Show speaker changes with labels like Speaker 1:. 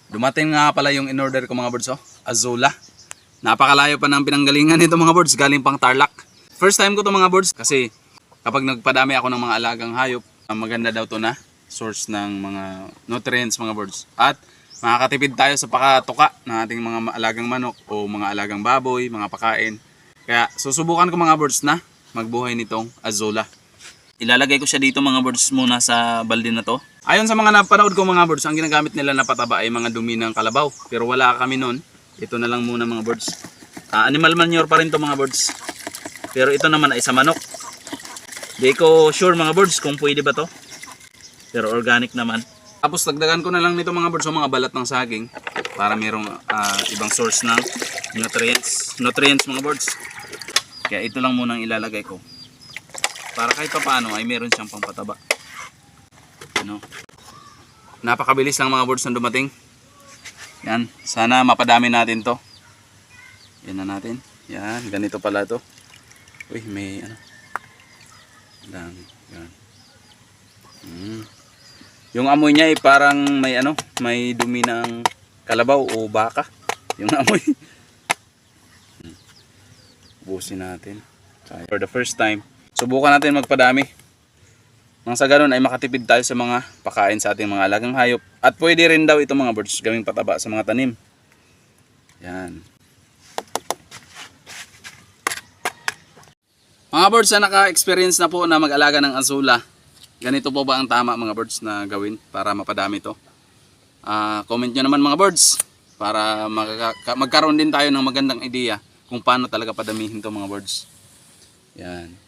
Speaker 1: Dumating nga pala yung in-order ko mga birds, oh. Azula. Napakalayo pa ng pinanggalingan nito mga birds, galing pang Tarlac. First time ko to mga birds kasi kapag nagpadami ako ng mga alagang hayop, maganda daw to na source ng mga nutrients mga birds. At makakatipid tayo sa pakatuka ng ating mga alagang manok o mga alagang baboy, mga pakain. Kaya susubukan ko mga birds na magbuhay nitong Azula. Ilalagay ko siya dito mga birds muna sa balde na to. Ayon sa mga napanood ko mga birds, ang ginagamit nila na pataba ay mga dumi ng kalabaw. Pero wala kami nun. Ito na lang muna mga birds. Animal manure pa rin to mga birds. Pero ito naman ay sa manok. Di ko sure mga birds kung pwede ba to. Pero organic naman. Tapos dagdagan ko na lang nito mga birds o mga balat ng saging. Para mayroong ibang source ng nutrients. Nutrients mga birds. Kaya ito lang muna ang ilalagay ko. Para kahit pa paano ay meron siyang pampataba. Ano? Napakabilis lang mga birds na dumating. Yan, sana mapadami natin to. Yan na natin. Yan, ganito pala to. Uy, may ano. Dami. Yan. Yung amoy niya ay parang may ano, may dumi ng kalabaw o baka. Yung amoy. Ubusin natin. For the first time, subukan natin magpadami. Nang sa ganun ay makatipid tayo sa mga pakain sa ating mga alagang hayop. At pwede rin daw ito mga birds gawing pataba sa mga tanim. Yan. Mga birds na naka-experience na po na mag-alaga ng Azula, ganito po ba ang tama mga birds na gawin para mapadami ito? Comment nyo naman mga birds para magkaroon din tayo ng magandang ideya kung paano talaga padamihin ito mga birds. Yan.